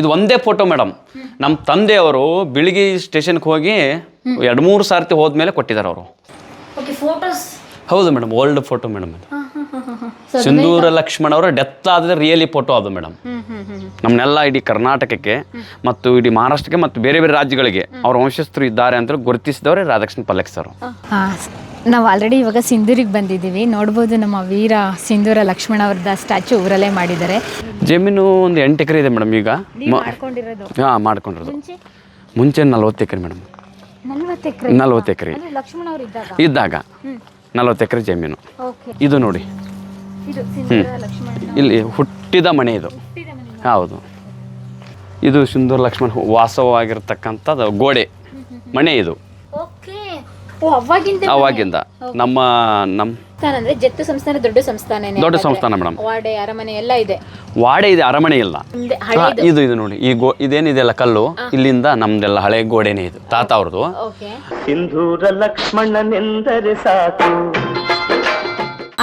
ಇದು ಒಂದೇ photo madam. ನಮ್ಮ ತಂದೆಯವರು ಬಿಳಿಗಿ ಸ್ಟೇಷನ್ಗೆ ಹೋಗಿ 2-3 ಸಾರ್ತಿ ಹೋದ್ಮೇಲೆ ಕೊಟ್ಟಿದ್ದಾರೆ ಅವರು. ಹೌದು ಮೇಡಮ್, ಓಲ್ಡ್ ಫೋಟೋ ಮೇಡಮ್. ಸಿಂಧೂರ ಲಕ್ಷ್ಮಣ ಅವರ ಡೆತ್ ಆದ ರಿಯಲಿ ಫೋಟೋ ಅದು ಮೇಡಮ್. ನಮ್ಮನ್ನೆಲ್ಲ ಇಡೀ ಕರ್ನಾಟಕಕ್ಕೆ ಮತ್ತು ಇಡೀ ಮಹಾರಾಷ್ಟ್ರಕ್ಕೆ ಮತ್ತು ಬೇರೆ ಬೇರೆ ರಾಜ್ಯಗಳಿಗೆ ಅವ್ರ ವಂಶಸ್ಥರು ಇದ್ದಾರೆ ಅಂತ ಗುರುತಿಸಿದವರೇ ರಾಧಾಕೃಷ್ಣ ಪಲ್ಲಕ್ಕಿ ಸರ್. ನಾವು ಆಲ್ರೆಡಿ ಇವಾಗ ಸಿಂಧೂರಿಗೆ ಬಂದಿದ್ದೀವಿ. ನೋಡ್ಬೋದು ನಮ್ಮ ವೀರ ಸಿಂಧೂರ ಲಕ್ಷ್ಮಣ ಅವ್ರದ ಸ್ಟ್ಯಾಚು ಊರಲ್ಲೇ ಮಾಡಿದ್ದಾರೆ. ಜಮೀನು ಒಂದು 8 ಎಕರೆ ಇದೆ ಮೇಡಮ್. ಈಗ ಮಾಡ್ಕೊಂಡಿರೋದು ಮುಂಚೆ 40 ಎಕರೆ ಮೇಡಮ್. 40 ಎಕರೆ ಇದ್ದಾಗ 40 ಎಕರೆ ಜಮೀನು. ಇದು ನೋಡಿ, ಇಲ್ಲಿ ಹುಟ್ಟಿದ ಮನೆ ಇದು. ಹೌದು, ಇದು ಸಿಂಧೂರ ಲಕ್ಷ್ಮಣ ವಾಸವಾಗಿರ್ತಕ್ಕಂಥದ್ದು ಗೋಡೆ ಮನೆ ಇದು. ಅವಾಗಿಂದ ನಮ್ಮ ಜತ್ತು ಸಂಸ್ಥಾನ ದೊಡ್ಡ ಸಂಸ್ಥಾನ ಮೇಡಮ್. ಅರಮನೆ ಎಲ್ಲ ಇದೆ. ವಾಡೆ ಇದೆ, ಅರಮನೆ ಇಲ್ಲ. ಇದು ನೋಡಿ, ಇದೇನಿದೆಲ್ಲ ಕಲ್ಲು, ಇಲ್ಲಿಂದ ನಮ್ದೆಲ್ಲ ಹಳೆ ಗೋಡೆನೇ ಇದು, ತಾತ ಅವ್ರದ್ದು. ಸಿಂಧೂರ ಲಕ್ಷ್ಮಣನೆಂದರೆ ಸಾಕು.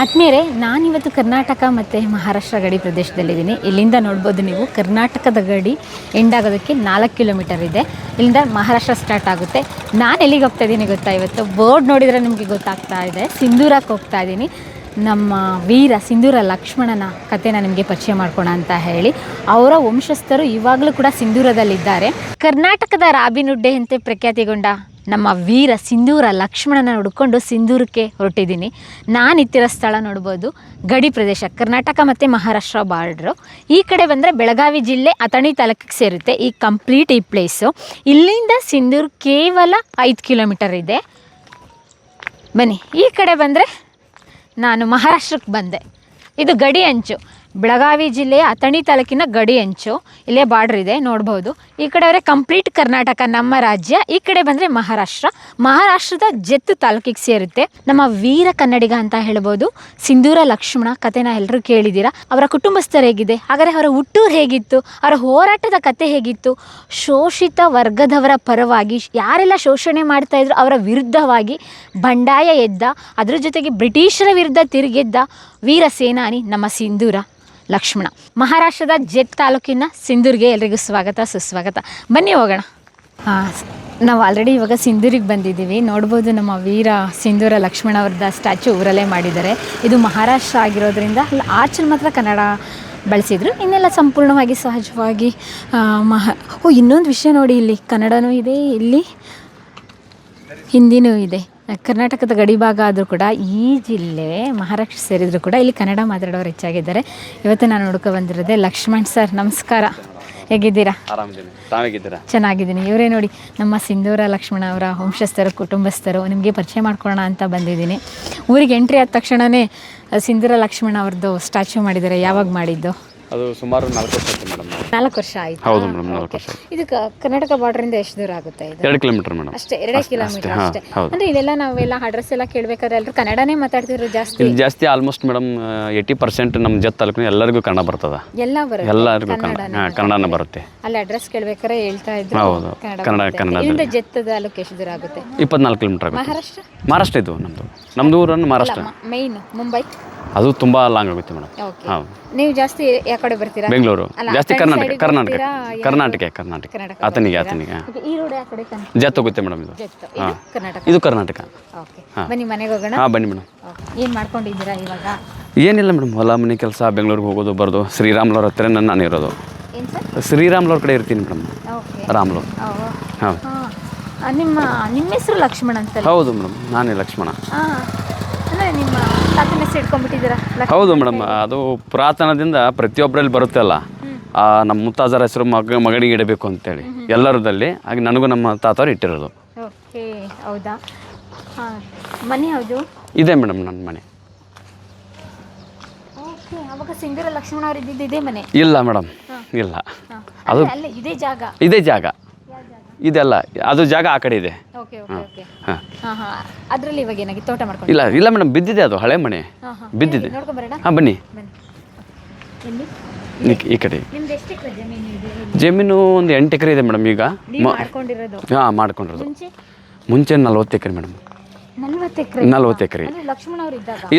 ಆದ್ಮೇಲೆ ನಾನಿವತ್ತು ಕರ್ನಾಟಕ ಮತ್ತು ಮಹಾರಾಷ್ಟ್ರ ಗಡಿ ಪ್ರದೇಶದಲ್ಲಿದ್ದೀನಿ. ಇಲ್ಲಿಂದ ನೋಡ್ಬೋದು ನೀವು, ಕರ್ನಾಟಕದ ಗಡಿ ಎಂಡ್ ಆಗೋದಕ್ಕೆ 4 ಕಿಲೋಮೀಟರ್ ಇದೆ. ಇಲ್ಲಿಂದ ಮಹಾರಾಷ್ಟ್ರ ಸ್ಟಾರ್ಟ್ ಆಗುತ್ತೆ. ನಾನು ಎಲ್ಲಿಗೆ ಹೋಗ್ತಾ ಇದ್ದೀನಿ ಗೊತ್ತಾ? ಇವತ್ತು ಬೋರ್ಡ್ ನೋಡಿದರೆ ನಿಮಗೆ ಗೊತ್ತಾಗ್ತಾ ಇದೆ, ಸಿಂಧೂರಕ್ಕೆ ಹೋಗ್ತಾ ಇದ್ದೀನಿ. ನಮ್ಮ ವೀರ ಸಿಂಧೂರ ಲಕ್ಷ್ಮಣನ ಕಥೆನ ನಿಮಗೆ ಪರಿಚಯ ಮಾಡ್ಕೋಣ ಅಂತ ಹೇಳಿ. ಅವರ ವಂಶಸ್ಥರು ಇವಾಗಲೂ ಕೂಡ ಸಿಂಧೂರದಲ್ಲಿದ್ದಾರೆ. ಕರ್ನಾಟಕದ ರಾಬಿನ್ ಹುಡ್ ಅಂತೆ ಪ್ರಖ್ಯಾತಿಗೊಂಡ ನಮ್ಮ ವೀರ ಸಿಂಧೂರ ಲಕ್ಷ್ಮಣನ ಹುಡ್ಕೊಂಡು ಸಿಂಧೂರಕ್ಕೆ ಹೊರಟಿದ್ದೀನಿ. ನಾನು ಇತ್ತಿರೋ ಸ್ಥಳ ನೋಡ್ಬೋದು, ಗಡಿ ಪ್ರದೇಶ, ಕರ್ನಾಟಕ ಮತ್ತು ಮಹಾರಾಷ್ಟ್ರ ಬಾರ್ಡ್ರು. ಈ ಕಡೆ ಬಂದರೆ ಬೆಳಗಾವಿ ಜಿಲ್ಲೆ ಅಥಣಿ ತಾಲೂಕಿಗೆ ಸೇರುತ್ತೆ ಈ ಕಂಪ್ಲೀಟ್ ಈ ಪ್ಲೇಸು. ಇಲ್ಲಿಂದ ಸಿಂಧೂರು ಕೇವಲ 5 ಕಿಲೋಮೀಟರ್ ಇದೆ. ಬನ್ನಿ, ಈ ಕಡೆ ಬಂದರೆ ನಾನು ಮಹಾರಾಷ್ಟ್ರಕ್ಕೆ ಬಂದೆ. ಇದು ಗಡಿ ಅಂಚು, ಬೆಳಗಾವಿ ಜಿಲ್ಲೆಯ ಅಥಣಿ ತಾಲೂಕಿನ ಗಡಿ ಅಂಚು. ಇಲ್ಲೇ ಬಾರ್ಡ್ರ್ ಇದೆ ನೋಡ್ಬೋದು. ಈ ಕಡೆ ಅವರೇ ಕಂಪ್ಲೀಟ್ ಕರ್ನಾಟಕ ನಮ್ಮ ರಾಜ್ಯ. ಈ ಕಡೆ ಬಂದರೆ ಮಹಾರಾಷ್ಟ್ರದ ಜತ್ತು ತಾಲೂಕಿಗೆ ಸೇರುತ್ತೆ. ನಮ್ಮ ವೀರ ಕನ್ನಡಿಗ ಅಂತ ಹೇಳ್ಬೋದು ಸಿಂಧೂರ ಲಕ್ಷ್ಮಣ. ಕಥೆನ ಎಲ್ಲರೂ ಕೇಳಿದ್ದೀರಾ. ಅವರ ಕುಟುಂಬಸ್ಥರು ಹೇಗಿದೆ, ಹಾಗಾದರೆ ಅವರ ಹುಟ್ಟೂರು ಹೇಗಿತ್ತು, ಅವರ ಹೋರಾಟದ ಕತೆ ಹೇಗಿತ್ತು, ಶೋಷಿತ ವರ್ಗದವರ ಪರವಾಗಿ ಯಾರೆಲ್ಲ ಶೋಷಣೆ ಮಾಡ್ತಾಯಿದ್ರು ಅವರ ವಿರುದ್ಧವಾಗಿ ಬಂಡಾಯ ಎದ್ದ, ಅದರ ಜೊತೆಗೆ ಬ್ರಿಟಿಷರ ವಿರುದ್ಧ ತಿರುಗೆದ್ದ ವೀರ ಸೇನಾನಿ ನಮ್ಮ ಸಿಂಧೂರ ಲಕ್ಷ್ಮಣ. ಮಹಾರಾಷ್ಟ್ರದ ಜೆಟ್ ತಾಲೂಕಿನ ಸಿಂಧೂರಿಗೆ ಎಲ್ರಿಗೂ ಸ್ವಾಗತ ಸುಸ್ವಾಗತ. ಬನ್ನಿ ಹೋಗೋಣ. ನಾವು ಆಲ್ರೆಡಿ ಇವಾಗ ಸಿಂಧೂರಿಗೆ ಬಂದಿದ್ದೀವಿ. ನೋಡ್ಬೋದು ನಮ್ಮ ವೀರ ಸಿಂಧೂರ ಲಕ್ಷ್ಮಣ ಅವ್ರದ ಸ್ಟ್ಯಾಚು ಊರಲ್ಲೇ ಮಾಡಿದ್ದಾರೆ. ಇದು ಮಹಾರಾಷ್ಟ್ರ ಆಗಿರೋದ್ರಿಂದ ಆಚೆ ಮಾತ್ರ ಕನ್ನಡ ಬಳಸಿದ್ರು, ಇನ್ನೆಲ್ಲ ಸಂಪೂರ್ಣವಾಗಿ ಸಹಜವಾಗಿ ಇನ್ನೊಂದು ವಿಷಯ ನೋಡಿ, ಇಲ್ಲಿ ಕನ್ನಡನೂ ಇದೆ, ಇಲ್ಲಿ ಹಿಂದಿನೂ ಇದೆ. ಕರ್ನಾಟಕದ ಗಡಿ ಭಾಗ ಆದರೂ ಕೂಡ ಈ ಜಿಲ್ಲೆ ಮಹಾರಾಷ್ಟ್ರ ಸೇರಿದರೂ ಕೂಡ ಇಲ್ಲಿ ಕನ್ನಡ ಮಾತಾಡೋರು ಹೆಚ್ಚಾಗಿದ್ದಾರೆ. ಇವತ್ತು ನಾನು ನೋಡ್ಕೊ ಬಂದಿರೋದೆ ಲಕ್ಷ್ಮಣ್ ಸರ್. ನಮಸ್ಕಾರ, ಹೇಗಿದ್ದೀರಾ? ಚೆನ್ನಾಗಿದ್ದೀನಿ. ಇವರೇ ನೋಡಿ ನಮ್ಮ ಸಿಂಧೂರ ಲಕ್ಷ್ಮಣ ಅವರ ವಂಶಸ್ಥರು, ಕುಟುಂಬಸ್ಥರು. ನಿಮಗೆ ಪರಿಚಯ ಮಾಡ್ಕೊಳ್ಳೋಣ ಅಂತ ಬಂದಿದ್ದೀನಿ. ಊರಿಗೆ ಎಂಟ್ರಿ ಆದ ತಕ್ಷಣವೇ ಸಿಂಧೂರ ಲಕ್ಷ್ಮಣ ಅವ್ರದ್ದು ಸ್ಟ್ಯಾಚು ಮಾಡಿದ್ದಾರೆ. ಯಾವಾಗ ಮಾಡಿದ್ದು? ಅದು ಸುಮಾರು 4 ವರ್ಷ ಆಯ್ತು ಮೇಡಮ್. 4 ವರ್ಷ ಆಯ್ತು. ಹೌದು ಮೇಡಮ್, 4 ವರ್ಷ. ಇದು ಕರ್ನಾಟಕ ಬಾರ್ಡರಿಂದ ಎಷ್ಟು ದೂರ ಆಗುತ್ತೆ? 2 ಕಿಲೋಮೀಟರ್ ಮೇಡಮ್. ಅಷ್ಟೇ, 2 ಕಿಲೋಮೀಟರ್ ಅಷ್ಟೇ. ಅಂದ್ರೆ ಇಲ್ಲೆಲ್ಲ ನಾವೆಲ್ಲ ಅಡ್ರೆಸ್ ಎಲ್ಲ ಕೇಳಬೇಕಾದ್ರೆ ಎಲ್ಲರೂ ಕನ್ನಡನೇ ಮಾತಾಡ್ತಿದ್ರು ಜಾಸ್ತಿ. ಆಲ್ಮೋಸ್ಟ್ ಮೇಡಮ್ 80% ನಮ್ಮ ಜತ್ ತಾಲೂಕಿನ ಎಲ್ಲರಿಗೂ ಕನ್ನಡ ಬರ್ತದೆ. ಎಲ್ಲರಿಗೂ ಕನ್ನಡನೇ ಬರುತ್ತೆ. ಅಲ್ಲಿ ಅಡ್ರೆಸ್ ಕೇಳಬೇಕಾದ್ರೆ ಹೇಳ್ತಾ ಇದ್ರು. ಹೌದು, ಕನ್ನಡ. ಇಲ್ಲಿಂದ ಜತ್ ತಾಲೂಕು ಎಷ್ಟು ದೂರ ಆಗುತ್ತೆ? 24 ಕಿಲೋಮೀಟರ್ ಆಗುತ್ತೆ. ಮಹಾರಾಷ್ಟ್ರ ಇದು ನಮ್ಮದು ಊರನ್ನು ಮಹಾರಾಷ್ಟ್ರ. ಮೈನ್ ಮುಂಬೈ ಅದು ತುಂಬಾ ಲಾಂಗ್ ಆಗುತ್ತೆ ಮೇಡಮ್. ಹೌದು. ನೀವು ಜಾಸ್ತಿ ಯಾವ ಕಡೆ ಬರ್ತೀರಾ? ಬೆಂಗಳೂರು. ಜಾಸ್ತಿ ಕರ್ನಾಟಕ ಆತನಿಗೆ ಈ ರೋಡ್ ಯಾವ ಕಡೆ? ಜತ್ ಹೋಗುತ್ತೆ ಮೇಡಮ್. ಇದು ಕರ್ನಾಟಕ. ಬನ್ನಿ ಮನೆಗೆ ಹೋಗೋಣ. ಬನ್ನಿ ಮೇಡಮ್. ಏನು ಮಾಡ್ಕೊಂಡಿದ್ದೀರಾ ಇವಾಗ? ಏನಿಲ್ಲ ಮೇಡಮ್, ಹೊಲ ಮನೆ ಕೆಲಸ, ಬೆಂಗಳೂರಿಗೆ ಹೋಗೋದು ಬರೋದು. ಶ್ರೀರಾಮ್ಲವ್ರ ಹತ್ರ ನಾನು ಇರೋದು. ಶ್ರೀರಾಮ್ಲವ್ರ ಕಡೆ ಇರ್ತೀನಿ ಮೇಡಮ್. ರಾಮ್ಲವ್. ಹೌದು. ನಿಮ್ಮ ಹೆಸರು ಲಕ್ಷ್ಮಣ ಅಂತ? ಹೌದು ಮೇಡಮ್, ನಾನೇ ಲಕ್ಷ್ಮಣ. ನಿಮ್ಮ ತಾತನ ಹೆಸರು ಇಟ್ಕೊಂಡ್ಬಿಟ್ಟಿದ್ದೀರಾ? ಹೌದು ಮೇಡಮ್, ಅದು ಪುರಾತನದಿಂದ ಪ್ರತಿಯೊಬ್ಬರಲ್ಲಿ ಬರುತ್ತಲ್ಲ, ನಮ್ಮ ಮುತ್ತಾಜರ ಹೆಸರು ಮಗನಿಗೆ ಇಡಬೇಕು ಅಂತೇಳಿ ಎಲ್ಲರದಲ್ಲಿ. ಹಾಗೆ ನನಗೂ ನಮ್ಮ ತಾತವ್ರು ಇಟ್ಟಿರೋದು. ಓಕೆ, ಹೌದಾ? ಮನೆ ಯಾವುದು? ಇದೆ ಮೇಡಮ್ ನನ್ನ ಮನೆ. ಓಕೆ, ಅವಾಗ ಸಿಂಧೂರ ಲಕ್ಷ್ಮಣ ಅವರು ಇದ್ದಿದ್ದು ಇದೇ ಮನೆ? ಇಲ್ಲ ಮೇಡಮ್, ಇಲ್ಲ. ಅದು ಇದೇ ಜಾಗ ಇದೆಲ್ಲ, ಅದು ಜಾಗ ಆ ಕಡೆ ಇದೆ. ಅದರಲ್ಲಿ ಇವಾಗ ಏನಾಗಿ ತೋಟ ಮಾಡ್ಕೊಂಡು? ಇಲ್ಲ ಮೇಡಮ್, ಬಿದ್ದಿದೆ, ಅದು ಹಳೆ ಮನೆ ಬಿದ್ದಿದೆ. ಬನ್ನಿ ಈ ಕಡೆ. ಜಮೀನು ಒಂದು 8 ಎಕರೆ ಇದೆ ಮೇಡಮ್. ಈಗ ಮಾಡ್ಕೊಂಡಿರೋದು ಮುಂಚೆ 40 ಎಕರೆ ಮೇಡಮ್. 40 ಎಕರೆ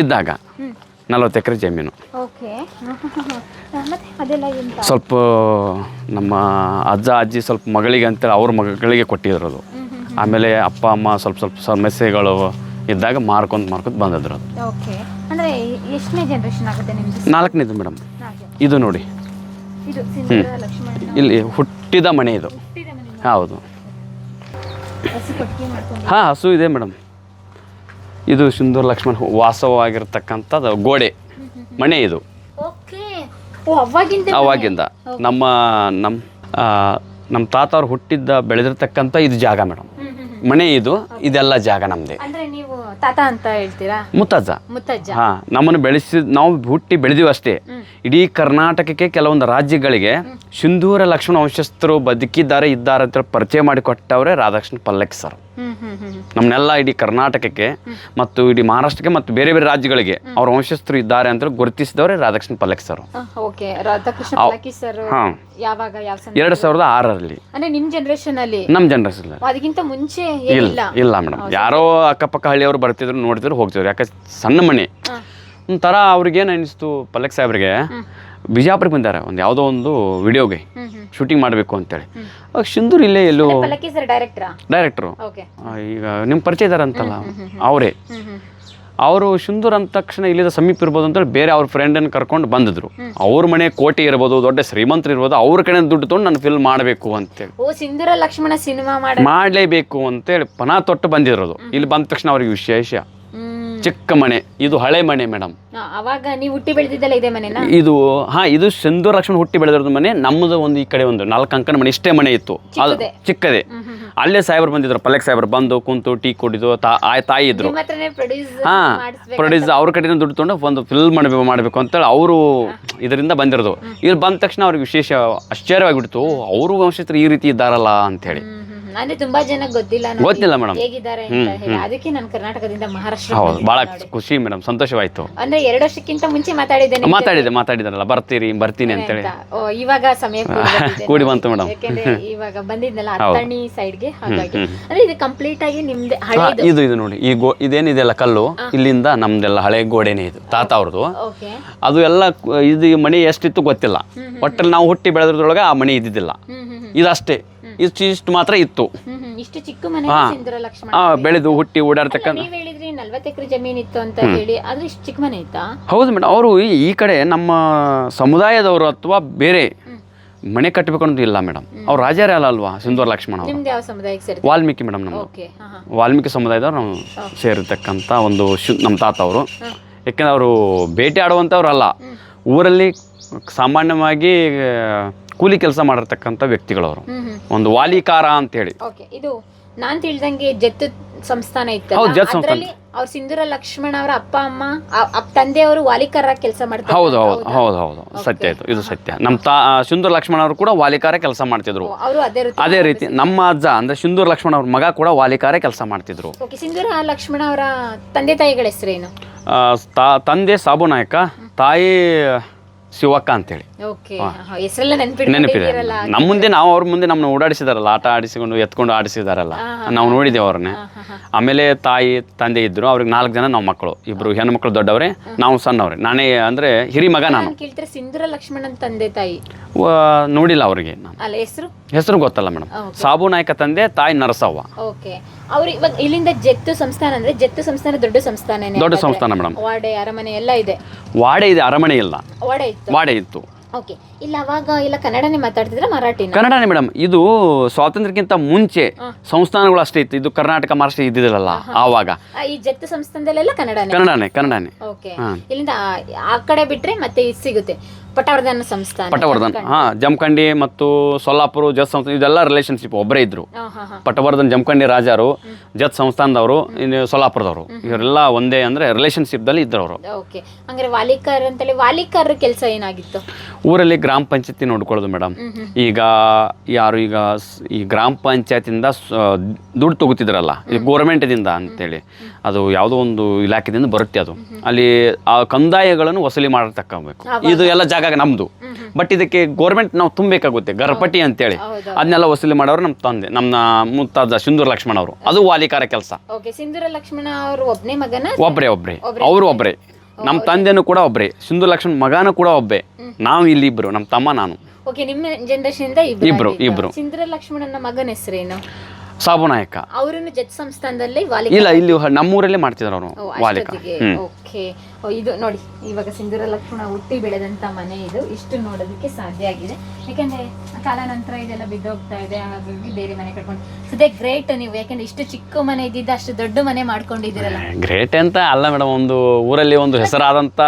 ಇದ್ದಾಗ 40 ಎಕರೆ ಜಮೀನು. ಓಕೆ. ಮತ್ತೆ ಅದೆಲ್ಲ ಎಂತ? ಸ್ವಲ್ಪ ನಮ್ಮ ಅಜ್ಜ ಅಜ್ಜಿ ಸ್ವಲ್ಪ ಮಗಳಿಗೆ ಅಂತೇಳಿ ಅವ್ರ ಮಗಳಿಗೆ ಕೊಟ್ಟಿದ್ರು ಅದು. ಆಮೇಲೆ ಅಪ್ಪ ಅಮ್ಮ ಸ್ವಲ್ಪ ಸಮಸ್ಯೆಗಳು ಇದ್ದಾಗ ಮಾರ್ಕೊಂಡು ಬಂದಿದ್ರು ಅದು. ಓಕೆ. ಅಂದರೆ ಎಷ್ಟನೇ ಜನರೇಷನ್ ಆಗುತ್ತೆ ನಿಮ್ದು? 4ನೇದು ಮೇಡಮ್. ಇದು ನೋಡಿ, ಇದು ಸಿಂಧೂರ ಲಕ್ಷ್ಮಣ ಇಲ್ಲಿ ಹುಟ್ಟಿದ ಮನೆ ಇದು. ಹೌದು. ಹಸು ಕೊಟ್ಟಿಗೆ ಮಾಡ್ಕೊಂಡು. ಹಾಂ, ಹಸು ಇದೆ ಮೇಡಮ್. ಇದು ಸಿಂಧೂರ ಲಕ್ಷ್ಮಣ ವಾಸವಾಗಿರ್ತಕ್ಕಂಥದ್ದು ಗೋಡೆ ಮನೆ ಇದು. ಓಕೆ. ಓ, ಅವಾಗಿಂದ ನಮ್ಮ ತಾತ ಅವ್ರು ಹುಟ್ಟಿದ್ದ ಬೆಳೆದಿರ್ತಕ್ಕಂಥ ಇದು ಜಾಗ ಮೇಡಮ್. ಮನೆ ಇದೆಲ್ಲ ಜಾಗ ನಮ್ಮದೇ. ಅಂದ್ರೆ ನೀವು ತಾತ ಅಂತ ಹೇಳ್ತೀರಾ? ಮುತ್ತಜ್ಜ. ಹಾಂ, ನಮ್ಮನ್ನು ನಾವು ಹುಟ್ಟಿ ಬೆಳೆದೀವಿ ಅಷ್ಟೇ. ಇಡೀ ಕರ್ನಾಟಕಕ್ಕೆ ಕೆಲವೊಂದು ರಾಜ್ಯಗಳಿಗೆ ಸಿಂಧೂರ ಲಕ್ಷ್ಮಣ ವಂಶಸ್ಥರು ಇದ್ದಾರೆ ಅಂತ ಪರಿಚಯ ಮಾಡಿಕೊಟ್ಟವ್ರೆ ರಾಧಾಕೃಷ್ಣ ಪಲ್ಲಕ್ಕಿ ಸರ್. ನಮ್ಮನ್ನೆಲ್ಲ ಇಡೀ ಕರ್ನಾಟಕಕ್ಕೆ ಮತ್ತು ಇಡೀ ಮಹಾರಾಷ್ಟ್ರಕ್ಕೆ ಮತ್ತು ಬೇರೆ ಬೇರೆ ರಾಜ್ಯಗಳಿಗೆ ಅವ್ರ ವಂಶಸ್ಥರು ಇದ್ದಾರೆ ಅಂತ ಗುರುತಿಸಿದವ್ರೆ ರಾಧಾಕೃಷ್ಣ ಪಲ್ಲಕ್ಕಿ ಸರ್. ಓಕೆ. ರಾಧಾಕೃಷ್ಣ ಪಲ್ಲಕ್ಕಿ ಸರ್ ಯಾವಾಗ, ಯಾವ 2006ರಲ್ಲಿ? ಅಂದ್ರೆ ನಿಮ್ಮ ಜನರೇಷನ್ ಅಲ್ಲಿ? ನಮ್ಮ ಜನರೇಷನ್. ಅದಕ್ಕಿಂತ ಮುಂಚೆ ಇಲ್ಲ ಮೇಡಮ್. ಯಾರೋ ಅಕ್ಕಪಕ್ಕ ಹಳ್ಳಿಯವರು ಬರ್ತಿದ್ರು, ನೋಡ್ತಿದ್ರು, ಹೋಗ್ತಿದ್ರು. ಯಾಕೆ ಸಣ್ಣ ಮನೆ ಒಂಥರ. ಅವ್ರಿಗೇನು ಅನಿಸ್ತು ಪಲ್ಲಕ್ಕಿ ಸಾಹೇಬ್ರಿಗೆ, ಬಿಜಾಪುರಕ್ಕೆ ಬಂದಾರೆ ಯಾವುದೋ ಒಂದು ವಿಡಿಯೋಗೆ ಶೂಟಿಂಗ್ ಮಾಡಬೇಕು ಅಂತೇಳಿ. ಸಿಂಧೂರ್ ಇಲ್ಲೇ ಎಲ್ಲೋ ಡೈರೆಕ್ಟ್ರು ಈಗ ನಿಮ್ಮ ಪರಿಚಯ ಇದ್ದಾರೆ ಅಂತಲ್ಲ, ಅವರೇ. ಅವರು ಸಿಂಧೂರ್ ಅಂದ ತಕ್ಷಣ ಇಲ್ಲಿಂದ ಸಮೀಪ ಇರ್ಬೋದು ಅಂತೇಳಿ ಬೇರೆ ಅವ್ರ ಫ್ರೆಂಡನ್ನು ಕರ್ಕೊಂಡು ಬಂದಿದ್ರು. ಅವ್ರ ಮನೆ ಕೋಟೆ ಇರ್ಬೋದು, ದೊಡ್ಡ ಶ್ರೀಮಂತರು ಇರ್ಬೋದು, ಅವ್ರ ಕಡೆ ದುಡ್ಡು ತೊಗೊಂಡು ನಾನು ಫಿಲ್ಮ್ ಮಾಡಬೇಕು ಅಂತೇಳಿ, ಸಿಂಧೂರ ಲಕ್ಷ್ಮಣ ಸಿನಿಮಾ ಮಾಡಲೇಬೇಕು ಅಂತೇಳಿ ಪಣ ತೊಟ್ಟು ಬಂದಿರೋದು. ಇಲ್ಲಿ ಬಂದ ತಕ್ಷಣ ಅವ್ರಿಗೆ ವಿಶೇಷ ಚಿಕ್ಕ ಮನೆ, ಇದು ಹಳೆ ಮನೆ ಮೇಡಮ್. ಅವಾಗ ನೀವು ಹುಟ್ಟಿ ಬೆಳೆದಿದ್ದಲ್ಲ ಇದೇ ಮನೆನಾ? ಇದು ಸಿಂಧೂರ ಲಕ್ಷ್ಮಣ ಹುಟ್ಟಿ ಬೆಳೆದಿರೋದು ಮನೆ. ನಮ್ಮದು ಒಂದು ಈ ಕಡೆ ಒಂದು 4 ಅಂಕಣ ಮನೆ, ಇಷ್ಟೇ ಮನೆ ಇತ್ತು, ಅದು ಚಿಕ್ಕದೇ. ಅಲ್ಲೇ ಸಾಹೇಬ್ರು ಬಂದಿದ್ರು, ಪಲ್ಲಕ್ಕಿ ಸಾಹೇಬ್ರು ಬಂದು ಕುಂತು ಟೀ ಕುಡಿದು ತಾಯಿ ಇದ್ರು. ಪ್ರೊಡ್ಯೂಸ್ ಅವ್ರ ಕಡೆಯಿಂದ ದುಡ್ಡು ತೊಗೊಂಡು ಒಂದು ಫಿಲ್ಮ್ ಮಾಡಬೇಕು ಅಂತೇಳಿ ಅವರು ಇದರಿಂದ ಬಂದಿರೋದು. ಇಲ್ಲಿ ಬಂದ ತಕ್ಷಣ ಅವ್ರಿಗೆ ವಿಶೇಷ ಆಶ್ಚರ್ಯವಾಗಿಬಿಡ್ತು, ಅವರು ವಂಶಸ್ಥರು ಈ ರೀತಿ ಇದ್ದಾರಲ್ಲ ಅಂತೇಳಿ. ಅಂದ್ರೆ ತುಂಬಾ ಜನ ಗೊತ್ತಿಲ್ಲ ಮೇಡಮ್ ಹೇಗಿದ್ದಾರೆ ಅಂತ ಹೇಳಿ. ಅದಕ್ಕೆ ನಾನು ಕರ್ನಾಟಕದಿಂದ ಮಹಾರಾಷ್ಟ್ರ ಬಹಳ ಖುಷಿ ಮೇಡಮ್, ಸಂತೋಷವಾಯ್ತು. ಅಂದ್ರೆ 2 ವರ್ಷಕ್ಕಿಂತ ಮುಂಚೆ ಮಾತಾಡಿದಾರಲ್ಲ, ಬರ್ತೀನಿ ಅಂತೇಳಿ. ಇವಾಗ ಸಮಯ ಕೂಡಿ ಬಂತು ಮೇಡಮ್. ಯಾಕಂದ್ರೆ ಇವಾಗ ಬಂದಿದ್ನಲ್ಲ ಅತ್ತಣಿ ಸೈಡ್ಗೆ, ಹಾಗಾಗಿ ಅಂದ್ರೆ ಇದು ಕಂಪ್ಲೀಟ್ ಆಗಿ ನಿಮ್ದೆ ಹಳೆ. ಇದು ನೋಡಿ, ಇದೇನಿದೆಲ್ಲ ಕಲ್ಲು, ಇಲ್ಲಿಂದ ನಮ್ದೆಲ್ಲ ಹಳೆ ಗೋಡೆನೇ ಇದು, ತಾತ ಅವ್ರದ್ದು. ಅದು ಎಲ್ಲ ಇದು ಮನೆ ಎಷ್ಟಿತ್ತು ಗೊತ್ತಿಲ್ಲ, ಒಟ್ಟಲ್ಲಿ ನಾವು ಹುಟ್ಟಿ ಬೆಳೆದ್ರೊಳಗೆ ಆ ಮನೆ ಇದ್ದಿದ್ದಿಲ್ಲ. ಇದಷ್ಟೇ, ಇಷ್ಟು ಮಾತ್ರ ಇತ್ತು. ಇಷ್ಟು ಚಿಕ್ಕ ಮನೆ ಸಿಂಧೂರ ಲಕ್ಷ್ಮಣ ಬೆಳೆದು ಹುಟ್ಟಿ ಓಡಾಡ್ತಕ್ಕಂಥ. ನೀವು ಹೇಳಿದ್ರಿ 40 ಎಕರೆ ಜಮೀನ್ ಇತ್ತು ಅಂತ ಹೇಳಿ, ಆದ್ರೆ ಇಷ್ಟು ಚಿಕ್ಕ ಮನೆ ಇತ್ತಾ? ಹೌದು ಮೇಡಮ್. ಅವರು ಈ ಕಡೆ ನಮ್ಮ ಸಮುದಾಯದವರು ಅಥವಾ ಬೇರೆ ಮನೆ ಕಟ್ಟಬೇಕು ಅನ್ನೋದು ಇಲ್ಲ ಮೇಡಮ್. ಅವ್ರು ರಾಜರೇ ಅಲ್ವಾ ಸಿಂಧೂರ ಲಕ್ಷ್ಮಣ ಅವರು. ನಿಮ್ದು ಯಾವ ಸಮುದಾಯಕ್ಕೆ ಸೇರಿ? ವಾಲ್ಮೀಕಿ ಮೇಡಮ್. ನಮ್ಮ ವಾಲ್ಮೀಕಿ ಸಮುದಾಯದವ್ರು ನಾವು ಸೇರಿರ್ತಕ್ಕಂಥ ಒಂದು ನಮ್ಮ ತಾತ ಅವರು. ಯಾಕೆಂದ್ರೆ ಅವರು ಬೇಟೆ ಆಡುವಂಥವ್ರಲ್ಲ, ಊರಲ್ಲಿ ಸಾಮಾನ್ಯವಾಗಿ ಕೂಲಿ ಕೆಲಸ ಮಾಡಿರ್ತಕ್ಕಂಥ ವ್ಯಕ್ತಿಗಳವರು. ಒಂದು ವಾಲಿಕಾರ ಅಂತೇಳಿ. ಇದು ನಾನ್ ತಿಳಿದಂಗೆ ಜತ್ ಸಂಸ್ಥಾನ ಇತ್ತು. ಅವ್ರ ಸಿಂಧೂರ ಲಕ್ಷ್ಮಣ ಅವರ ಅಪ್ಪ ಅಮ್ಮ ತಂದೆಯವರು ವಾಲಿಕಾರ ಕೆಲಸ ಮಾಡ್ತಾರೆ. ಹೌದು ಸತ್ಯ ಆಯ್ತು, ಇದು ಸತ್ಯ. ನಮ್ಮ ಸಿಂಧೂರ ಲಕ್ಷ್ಮಣ ಅವರು ಕೂಡ ವಾಲಿಕಾರ ಕೆಲಸ ಮಾಡ್ತಿದ್ರು. ಅದೇ ರೀತಿ ನಮ್ಮ ಅಜ್ಜ ಅಂದ್ರೆ ಸಿಂಧೂರ ಲಕ್ಷ್ಮಣ ಅವ್ರ ಮಗ ಕೂಡ ವಾಲಿಕಾರ ಕೆಲಸ ಮಾಡ್ತಿದ್ರು. ಸಿಂಧೂರ ಲಕ್ಷ್ಮಣ ಅವರ ತಂದೆ ತಾಯಿಗಳ ಹೆಸರೇನು? ತಂದೆ ಸಾಬು ನಾಯಕ, ತಾಯಿ ಶಿವಕ್ಕ ಅಂತೇಳಿ. ನೆನಪಿದೆ. ನಮ್ಮ ಮುಂದೆ ಅವ್ರ ಮುಂದೆ ನಮ್ಮನ್ನ ಓಡಾಡಿಸಿದಾರಲ್ಲ, ಆಟ ಆಡಿಸಿಕೊಂಡು ಎತ್ಕೊಂಡು ಆಡಿಸಿದಾರಲ್ಲ, ನಾವು ನೋಡಿದ್ದೇವೆ ಅವ್ರನ್ನೇ. ಆಮೇಲೆ ತಾಯಿ ತಂದೆ ಇದ್ರು, ಅವ್ರಿಗೆ 4 ಜನ ನಾವು ಮಕ್ಕಳು, 2 ಹೆಣ್ಣು ಮಕ್ಕಳು ದೊಡ್ಡವ್ರೆ, ನಾವು ಸಣ್ಣವ್ರೆ. ನಾನೇ ಅಂದ್ರೆ ಹಿರಿ ಮಗ ನಾನು. ಸಿಂಧೂರ ಲಕ್ಷ್ಮಣನ್ ತಂದೆ ತಾಯಿ ನೋಡಿಲ್ಲ ಅವ್ರಿಗೆ, ಹೆಸರು ಗೊತ್ತಲ್ಲ ಮೇಡಮ್. ಸಾಬು ನಾಯಕ ತಂದೆ, ತಾಯಿ ನರಸವ್ವ. ಅವ್ರು ಇವಾಗ ಇಲ್ಲಿಂದ ಜತ್ತು ಸಂಸ್ಥಾನ ಅಂದ್ರೆ ಜತ್ತು ಸಂಸ್ಥಾನ ದೊಡ್ಡ ಸಂಸ್ಥಾನ ಮೇಡಮ್. ವಾಡೆ ಅರಮನೆ ಎಲ್ಲ ಇದೆ. ವಾಡೆ ಇದೆ, ಅರಮನೆ ಇಲ್ಲ. ವಾಡೆ ಇತ್ತು. ಓಕೆ. ಇಲ್ಲ ಅವಾಗ ಇಲ್ಲ ಕನ್ನಡನೇ ಮಾತಾಡ್ತಿದ್ರ ಮರಾಠಿನ? ಕನ್ನಡನೇ ಮೇಡಮ್. ಇದು ಸ್ವಾತಂತ್ರ್ಯಕ್ಕಿಂತ ಮುಂಚೆ ಸಂಸ್ಥಾನಗಳು ಅಷ್ಟೇ ಇತ್ತು. ಇದು ಕರ್ನಾಟಕ ಮಹಾರಾಷ್ಟ್ರ ಇದ್ದಿದ್ದಿಲ್ಲ ಆವಾಗ. ಈ ಜತ್ತು ಸಂಸ್ಥಾನದಲ್ಲೆಲ್ಲ ಕನ್ನಡನೇ. ಓಕೆ. ಇಲ್ಲಿಂದ ಆ ಕಡೆ ಬಿಟ್ರೆ ಮತ್ತೆ ಇದು ಸಿಗುತ್ತೆ ಪಟವರ್ಧನ ಸಂಸ್ಥಾನ. ಜಮಖಂಡಿ ಮತ್ತು ಸೊಲ್ಲಾಪುರ ಜತ್ ಸಂಸ್ಥಾನ ಇದೆಲ್ಲ ರಿಲೇಶನ್ಶಿಪ್ ಒಬ್ಬರೇ ಇದ್ರು. ಪಟವರ್ಧನ್ ಜಮಖಂಡಿ ರಾಜರು, ಜತ್ ಸಂಸ್ಥಾನದವರು, ಇನ್ನು ಸೊಲ್ಲಾಪುರದವರು, ಇವರೆಲ್ಲ ಒಂದೇ ಅಂದ್ರೆ ರಿಲೇಶನ್ಶಿಪ್ ದಲ್ಲಿ ಇದ್ರು ಅವರು. ಓಕೆ. ಅಂದ್ರೆ ವಾಲಿಕರ್ ಅಂತೇಳಿ ವಾಲಿಕರ್ ಕೆಲಸ ಏನಾಗಿತ್ತು? ಊರಲ್ಲಿ ಗ್ರಾಮ ಪಂಚಾಯತಿ ನೋಡ್ಕೊಳ್ಳೋದು ಮೇಡಮ್. ಈಗ ಈ ಗ್ರಾಮ ಪಂಚಾಯತಿಂದ ದುಡ್ಡು ತಗೋತಿದ್ರಲ್ಲ, ಈ ಗೋರ್ಮೆಂಟ್ದಿಂದ ಅಂತೇಳಿ, ಅದು ಯಾವುದೋ ಒಂದು ಇಲಾಖೆದಿಂದ ಬರುತ್ತೆ. ಅದು ಅಲ್ಲಿ ಆ ಕಂದಾಯಗಳನ್ನು ವಸೂಲಿ ಮಾಡತಕ್ಕಬೇಕು. ಇದು ಎಲ್ಲ ಜಾಗ ನಮ್ದು, ಬಟ್ ಇದಕ್ಕೆ ಗೋರ್ಮೆಂಟ್ ನಾವು ತುಂಬಬೇಕಾಗುತ್ತೆ, ಗರ್ಪಟಿ ಅಂತೇಳಿ. ಅದನ್ನೆಲ್ಲ ವಸೂಲಿ ಮಾಡೋರು ನಮ್ಮ ತಂದೆ, ನಮ್ಮ ಮುತ್ತಾದ ಸಿಂಧೂರ ಲಕ್ಷ್ಮಣ ಅವರು. ಅದು ವಾಲಿಕಾರ ಕೆಲಸ. ಸಿಂಧೂರ ಲಕ್ಷ್ಮಣ ಅವರು ಒಬ್ಬನೇ ಮಗನ? ಒಬ್ರೇ. ಅವರು ಒಬ್ರೇ. ನಮ್ಮ ತಂದೆನೂ ಕೂಡ ಒಬ್ಬರೇ, ಸಿಂಧೂರ ಲಕ್ಷ್ಮಣ ಮಗನೂ ಕೂಡ ಒಬ್ಬೇ. ನಾವು ಇಲ್ಲಿ ಇಬ್ಬರು, ನಮ್ಮ ತಮ್ಮ ನಾನು. ಓಕೆ, ನಿಮ್ಮ ಜನರೇಷನ್ ಇಂದ ಇಬ್ರು. ಸಿಂಧೂರ ಲಕ್ಷ್ಮಣನ ಮಗನ ಹೆಸರೇನು? ಸಾಬು ನಾಯಕ. ಅವರನ್ನು ಜತ್ ಸಂಸ್ಥಾನದಲ್ಲಿ ಇಲ್ಲ, ಇಲ್ಲಿ ನಮ್ಮೂರಲ್ಲೇ ಮಾಡ್ತಿದ್ರು ಅವರು ವಾಲಿಕ. ಓಕೆ, ಇದು ನೋಡಿ, ಇವಾಗ ಸಿಂಧೂರ ಲಕ್ಷ್ಮಣ ಹುಟ್ಟಿ ಬೆಳೆದಂತ ಮನೆ ಇದು. ಇಷ್ಟು ನೋಡೋದಕ್ಕೆ ಸಾಧ್ಯ ಆಗಿದೆ, ಯಾಕಂದ್ರೆ ಕಾಲಾನಂತರ ಇದೆಲ್ಲ ಬಿದ್ದೋಗ್ತಾ ಇದೆ, ಹಾಗಾಗಿ ಬೇರೆ ಮನೆ ಕಟ್ಕೊಂಡು. ಸದ್ಯ ಗ್ರೇಟ್ ನೀವು, ಯಾಕಂದ್ರೆ ಇಷ್ಟು ಚಿಕ್ಕ ಮನೆ ಇದ್ದಿದ್ದ ಅಷ್ಟು ದೊಡ್ಡ ಮನೆ ಮಾಡ್ಕೊಂಡಿದ್ದೀರಲ್ಲ. ಗ್ರೇಟ್ ಅಂತ ಅಲ್ಲ ಮೇಡಮ್, ಒಂದು ಊರಲ್ಲಿ ಒಂದು ಹೆಸರಾದಂತ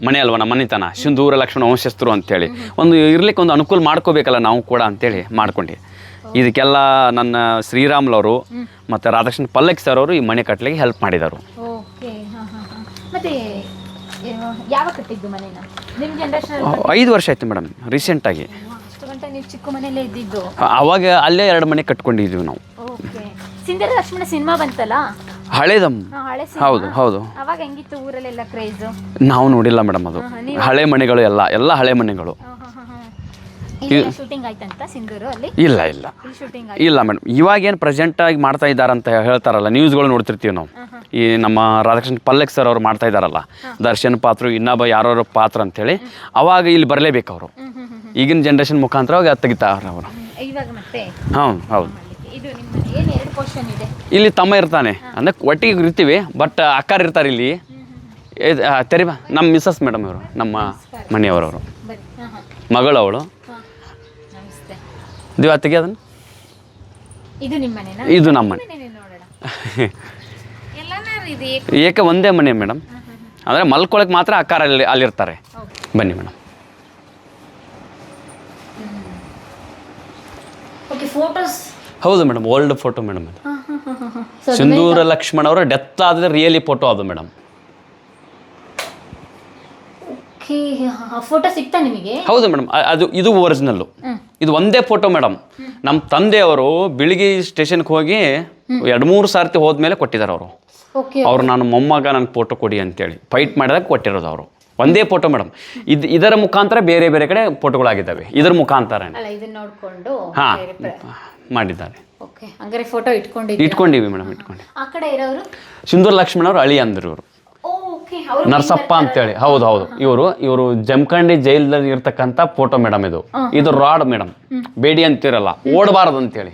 ಮನೆ ಅಲ್ವಾ ನಮ್ಮ ಮನೆತನ, ಸಿಂಧೂರ ಲಕ್ಷ್ಮಣ ವಂಶಸ್ಥರು ಅಂತೇಳಿ ಒಂದು ಇರ್ಲಿಕ್ಕೆ ಒಂದು ಅನುಕೂಲ ಮಾಡ್ಕೋಬೇಕಲ್ಲ ನಾವು ಕೂಡ ಅಂತೇಳಿ ಮಾಡ್ಕೊಂಡು. ಇದಕ್ಕೆಲ್ಲ ನನ್ನ ಶ್ರೀರಾಮ್ಲವರು ಮತ್ತು ರಾಧಾಕೃಷ್ಣ ಪಲ್ಲಕ್ಕಿ ಸರ್ ಅವರು ಈ ಮನೆ ಕಟ್ಟಲಿಕ್ಕೆ ಹೆಲ್ಪ್ ಮಾಡಿದರು. ಓಕೆ, ಮತ್ತೆ ಯಾವಾಗ ಕಟ್ಟಿದ್ದು ಮನೆನ? ನಿಮ್ಮ ಜನರೇಷನ್ 5 ವರ್ಷ ಆಯ್ತು ಮೇಡಮ್ ರೀಸೆಂಟಾಗಿ. ಅಷ್ಟು ಗಂಟೆ ನೀವು ಚಿಕ್ಕ ಮನೆಯಲ್ಲೇ ಇದ್ದಿದ್ದು? ಅವಾಗ ಅಲ್ಲೇ 2 ಮನೆ ಕಟ್ಕೊಂಡಿದ್ವಿ ನಾವು. ಓಕೆ, ಸಿಂಧೂರ ಲಕ್ಷ್ಮಣ ಸಿನಿಮಾ ಬಂತಲ್ಲ, ಹಳೇದಮ್ಮ. ಹೌದು ಹೌದು. ಅವಾಗ ಹೆಂಗಿತ್ತು ಊರಲ್ಲೆಲ್ಲ ಕ್ರೇಜ್? ನಾವು ನೋಡಿಲ್ಲ ಮೇಡಮ್, ಅದು ಹಳೆ ಮನೆಗಳು ಎಲ್ಲ ಹಳೆ ಮನೆಗಳು. ಶೂಟಿಂಗ್ ಆಯ್ತಂತ ಸಿಂಧೂರು ಅಲ್ಲಿ? ಇಲ್ಲ ಇಲ್ಲ ಮೇಡಮ್, ಇವಾಗೇನು ಪ್ರೆಸೆಂಟಾಗಿ ಮಾಡ್ತಾ ಇದ್ದಾರಂತ ಹೇಳ್ತಾರಲ್ಲ, ನ್ಯೂಸ್ಗಳು ನೋಡ್ತಿರ್ತೀವಿ ನಾವು. ಈ ನಮ್ಮ ರಾಧಾಕೃಷ್ಣ ಪಲ್ಲಕ್ಕಿ ಸರ್ ಅವರು ಮಾಡ್ತಾ ಇದ್ದಾರಲ್ಲ, ದರ್ಶನ್ ಪಾತ್ರ, ಇನ್ನೊಬ್ಬ ಯಾರೋ ಪಾತ್ರ ಅಂತೇಳಿ, ಅವಾಗ ಇಲ್ಲಿ ಬರಲೇಬೇಕು ಅವರು. ಈಗಿನ ಜನ್ರೇಷನ್ ಮುಖಾಂತರ ತೆಗಿತಾರ ಅವರು. ಇವಾಗ ಮತ್ತೆ ಹೌದು. ಇದು ನಿಮ್ಮ ಏನು 2 ಪೋರ್ಷನ್ ಇದೆ? ಇಲ್ಲಿ ತಮ್ಮ ಇರ್ತಾನೆ, ಅಂದರೆ ಒಟ್ಟಿಗೆ ಇರ್ತೀವಿ, ಬಟ್ ಅಕ್ಕಾರು ಇರ್ತಾರೆ ಇಲ್ಲಿ. ತೆರಿಬಾ, ನಮ್ಮ ಮಿಸ್ಸಸ್ ಮೇಡಮ್ ಇವರು, ನಮ್ಮ ಮನೆಯವರವರು, ಮಗಳು ಅವಳು. ದಿವಾತಿಗೆ ಅದನ್ನು ಇದು ನಿಮ್ಮ ಮನೆನಾ? ಇದು ನಮ್ಮ ಮನೆ. ಏಕೆ ಒಂದೇ ಮನೆ ಮೇಡಮ್, ಅಂದರೆ ಮಲ್ಕೊಳಕ್ಕೆ ಮಾತ್ರ ಅಕ್ಕಾರ ಅಲ್ಲಿರ್ತಾರೆ. ಬನ್ನಿ ಮೇಡಮ್. ಹೌದು ಮೇಡಮ್, ಓಲ್ಡ್ ಫೋಟೋ ಮೇಡಮ್. ಅದು ಸಿಂಧೂರ ಲಕ್ಷ್ಮಣ ಅವರ ಡೆತ್ ಆದ ರಿಯಲಿ ಫೋಟೋ ಅದು ಮೇಡಮ್. ಫೋಟೋ ಸಿಗ್ತಾ ನಿಮಗೆ? ಹೌದು ಮೇಡಮ್, ಇದು ಒರಿಜಿನಲ್ಲು. ಇದು ಒಂದೇ ಫೋಟೋ ಮೇಡಮ್. ನಮ್ಮ ತಂದೆಯವರು ಬಿಳಿಗಿ ಸ್ಟೇಷನ್ಗೆ ಹೋಗಿ 2-3 ಸಾರ್ತಿ ಹೋದ್ಮೇಲೆ ಕೊಟ್ಟಿದ್ದಾರೆ ಅವರು. ಅವ್ರು ನಾನು ಮೊಮ್ಮಗ ನನಗೆ ಫೋಟೋ ಕೊಡಿ ಅಂತೇಳಿ ಫೈಟ್ ಮಾಡಿದಾಗ ಕೊಟ್ಟಿರೋದು ಅವರು. ಒಂದೇ ಫೋಟೋ ಮೇಡಮ್. ಇದರ ಮುಖಾಂತರ ಬೇರೆ ಬೇರೆ ಕಡೆ ಫೋಟೋಗಳಾಗಿದ್ದಾವೆ, ಇದರ ಮುಖಾಂತರ ಹಾಂ ಮಾಡಿದ್ದಾರೆ. ಇಟ್ಕೊಂಡಿವಿ ಮೇಡಮ್, ಸಿಂಧೂರ ಲಕ್ಷ್ಮಣ ಅವರು ಅಳಿ ಅಂದರು ಇವರು, ನರಸಪ್ಪ ಅಂತೇಳಿ. ಹೌದು, ಇವರು ಜಮಖಂಡಿ ಜೈಲಲ್ಲಿ ಇರ್ತಕ್ಕಂಥ ಫೋಟೋ ಮೇಡಮ್. ಇದು ರಾಡ್ ಮೇಡಮ್, ಬೇಡಿ ಅಂತಿರಲ್ಲ, ಓಡಬಾರದು ಅಂತೇಳಿ.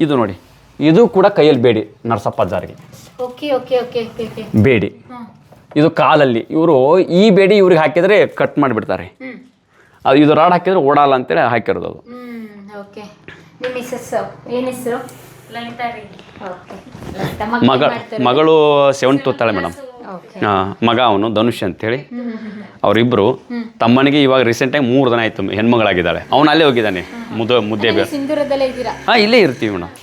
ಇದು ನೋಡಿ, ಇದು ಕೂಡ ಕೈಯಲ್ಲಿ ಬೇಡಿ, ನರಸಪ್ಪ ಜಾರಿಗೆ ಬೇಡಿ. ಇದು ಕಾಲಲ್ಲಿ ಇವರು ಈ ಬೇಡಿ ಇವ್ರಿಗೆ ಹಾಕಿದ್ರೆ ಕಟ್ ಮಾಡಿಬಿಡ್ತಾರೆ. ಇದು ರಾಡ್ ಹಾಕಿದ್ರೆ ಓಡಲ್ಲ ಅಂತೇಳಿ ಹಾಕಿರೋದು ಅದು. ಮಗಳು 7th ಓದ್ತಾಳೆ ಮೇಡಮ್. ಮಗ ಅವನು ಧನುಷ್ ಅಂತೇಳಿ. ಅವರಿಬ್ಬರು ತಮ್ಮನಿಗೆ ಇವಾಗ ರೀಸೆಂಟಾಗಿ 3 ದಿನ ಆಯ್ತು ಹೆಣ್ಮಗಳಾಗಿದ್ದಾಳೆ. ಅವನು ಅಲ್ಲೇ ಹೋಗಿದ್ದಾನೆ ಮುದ್ದೆ. ಹಾಂ, ಇಲ್ಲೇ ಇರ್ತೀವಿ ಮೇಡಮ್.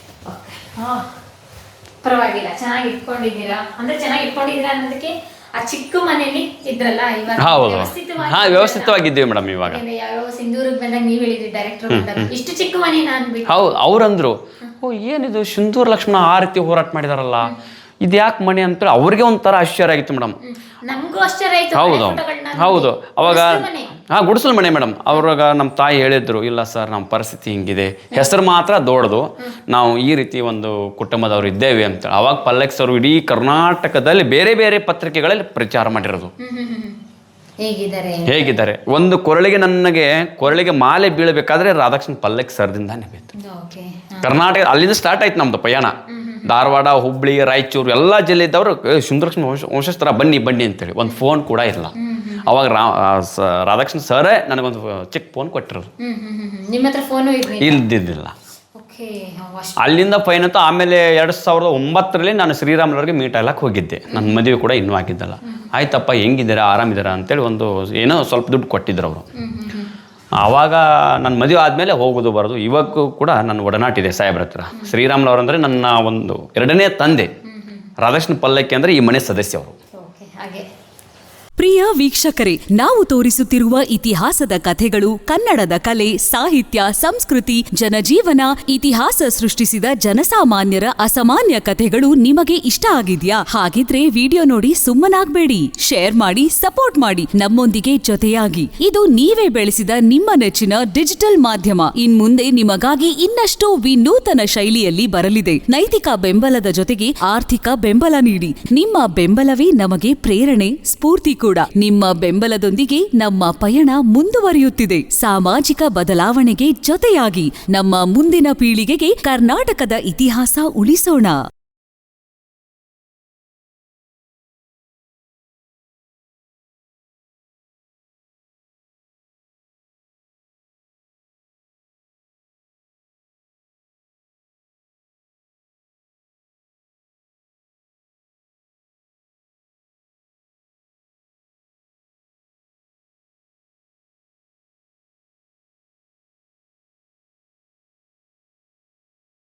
ಪರವಾಗಿಲ್ಲ, ಚೆನ್ನಾಗಿ ಇಟ್ಕೊಂಡಿದ್ದೀರಾ. ಅಂದ್ರೆ ಚೆನ್ನಾಗಿ ಇಟ್ಕೊಂಡಿದ್ದೀರಾ ಅನ್ನೋದಕ್ಕೆ ಆ ಚಿಕ್ಕ ಮನೆಯಲ್ಲಿ ಇದ್ರಲ್ಲ, ಹೌದು ವ್ಯವಸ್ಥಿತವಾಗಿದ್ದೀವಿ ಮೇಡಮ್. ಇವಾಗ ಯಾರೋ ಸಿಂಧೂರಿಗೆ ಬಂದಾಗ ನೀವು ಹೇಳಿದ್ರಿ ಡೈರೆಕ್ಟರ್ ಬಂದಾಗ, ಇಷ್ಟು ಚಿಕ್ಕ ಮನೆ ನಾನು. ಹೌದು, ಅವ್ರಂದ್ರು ಏನಿದು ಸಿಂಧೂರ ಲಕ್ಷ್ಮಣ ಆ ರೀತಿ ಹೋರಾಟ ಮಾಡಿದಾರಲ್ಲ, ಇದು ಯಾಕೆ ಮನೆ ಅಂತೇಳಿ ಅವ್ರಿಗೆ ಒಂಥರ ಆಶ್ಚರ್ಯ ಆಗಿತ್ತು ಮೇಡಮ್. ನಮಗೂ ಆಶ್ಚರ್ಯ ಆಯ್ತು. ಹೌದು ಅವಾಗ ಗುಡಿಸಲು ಮನೆ ಮೇಡಮ್. ಅವ್ರಾಗ ನಮ್ಮ ತಾಯಿ ಹೇಳಿದ್ರು, ಇಲ್ಲ ಸರ್ ನಮ್ಮ ಪರಿಸ್ಥಿತಿ ಹಿಂಗಿದೆ, ಹೆಸರು ಮಾತ್ರ ದೊಡ್ಡದು, ನಾವು ಈ ರೀತಿ ಒಂದು ಕುಟುಂಬದವ್ರು ಇದ್ದೇವೆ ಅಂತೇಳಿ. ಅವಾಗ ಪಲ್ಲಕ್ಕಿ ಸರ್ ಇಡೀ ಕರ್ನಾಟಕದಲ್ಲಿ ಬೇರೆ ಬೇರೆ ಪತ್ರಿಕೆಗಳಲ್ಲಿ ಪ್ರಚಾರ ಮಾಡಿರೋದು. ಹೇಗಿದ್ದಾರೆ ಒಂದು ಕೊರಳಿಗೆ ಮಾಲೆ ಬೀಳಬೇಕಾದ್ರೆ ರಾಧಾಕೃಷ್ಣ ಪಲ್ಲಕ್ಕಿ ಸರ್ದಿಂದಾನೆ ಬೇಕು. ಕರ್ನಾಟಕ ಅಲ್ಲಿಂದ ಸ್ಟಾರ್ಟ್ ಆಯ್ತು ನಮ್ದು ಪಯಣ. ಧಾರವಾಡ, ಹುಬ್ಳಿ, ರಾಯಚೂರು ಎಲ್ಲ ಜಿಲ್ಲೆ ಇದ್ದವರು ಸಿಂಧೂರ ವಂಶಸ್ಥರ ಬನ್ನಿ ಅಂತೇಳಿ. ಒಂದು ಫೋನ್ ಕೂಡ ಇಲ್ಲ ಅವಾಗ. ರಾಧಾಕೃಷ್ಣ ಸರೇ ನನಗೊಂದು ಚಿಕ್ಕ ಫೋನ್ ಕೊಟ್ಟಿರೋದು, ಇಲ್ದಿದ್ದಿಲ್ಲ. ಅಲ್ಲಿಂದ ಫೈನ್ ಅಂತ. ಆಮೇಲೆ 2009ರಲ್ಲಿ ನಾನು ಶ್ರೀರಾಮ್ಲವ್ರಿಗೆ ಮೀಟ್ ಆಗ್ಲಕ್ಕೆ ಹೋಗಿದ್ದೆ. ನನ್ನ ಮದುವೆ ಕೂಡ ಇನ್ನೂ ಆಗಿದ್ದಲ್ಲ. ಆಯ್ತಪ್ಪ ಹೆಂಗಿದ್ದೀರಾ, ಆರಾಮಿದ್ದೀರಾ ಅಂತೇಳಿ ಒಂದು ಏನೋ ಸ್ವಲ್ಪ ದುಡ್ಡು ಕೊಟ್ಟಿದ್ರು ಅವರು. ಆವಾಗ ನನ್ನ ಮದುವೆ ಆದಮೇಲೆ ಹೋಗೋದು ಬರೋದು. ಇವಾಗ ಕೂಡ ನನ್ನ ಒಡನಾಟಿದೆ ಸಾಹೇಬ್ರ ಹತ್ರ. ಶ್ರೀರಾಮ್ಲವ್ರಂದರೆ ನನ್ನ ಒಂದು 2ನೇ ತಂದೆ. ರಾಧಾಕೃಷ್ಣ ಪಲ್ಲಕ್ಕಿ ಅಂದರೆ ಈ ಮನೆ ಸದಸ್ಯ ಅವರು. ಪ್ರಿಯ ವೀಕ್ಷಕರೇ, ನಾವು ತೋರಿಸುತ್ತಿರುವ ಇತಿಹಾಸದ ಕಥೆಗಳು ಕನ್ನಡದ ಕಲೆ, ಸಾಹಿತ್ಯ, ಸಂಸ್ಕೃತಿ, ಜನಜೀವನ, ಇತಿಹಾಸ ಸೃಷ್ಟಿಸಿದ ಜನಸಾಮಾನ್ಯರ ಅಸಾಮಾನ್ಯ ಕಥೆಗಳು ನಿಮಗೆ ಇಷ್ಟ ಆಗಿದ್ಯಾ? ಹಾಗಿದ್ರೆ ವಿಡಿಯೋ ನೋಡಿ ಸುಮ್ಮನಾಗ್ಬೇಡಿ, ಶೇರ್ ಮಾಡಿ, ಸಪೋರ್ಟ್ ಮಾಡಿ, ನಮ್ಮೊಂದಿಗೆ ಜೊತೆಯಾಗಿ. ಇದು ನೀವೇ ಬೆಳೆಸಿದ ನಿಮ್ಮ ನೆಚ್ಚಿನ ಡಿಜಿಟಲ್ ಮಾಧ್ಯಮ. ಇನ್ಮುಂದೆ ನಿಮಗಾಗಿ ಇನ್ನಷ್ಟು ವಿನೂತನ ಶೈಲಿಯಲ್ಲಿ ಬರಲಿದೆ. ನೈತಿಕ ಬೆಂಬಲದ ಜೊತೆಗೆ ಆರ್ಥಿಕ ಬೆಂಬಲ ನೀಡಿ. ನಿಮ್ಮ ಬೆಂಬಲವೇ ನಮಗೆ ಪ್ರೇರಣೆ, ಸ್ಫೂರ್ತಿ ಕೂಡ. ನಿಮ್ಮ ಬೆಂಬಲದೊಂದಿಗೆ ನಮ್ಮ ಪಯಣ ಮುಂದುವರಿಯುತ್ತಿದೆ. ಸಾಮಾಜಿಕ ಬದಲಾವಣೆಗೆ ಜೊತೆಯಾಗಿ ನಮ್ಮ ಮುಂದಿನ ಪೀಳಿಗೆಗೆ ಕರ್ನಾಟಕದ ಇತಿಹಾಸ ಉಳಿಸೋಣ.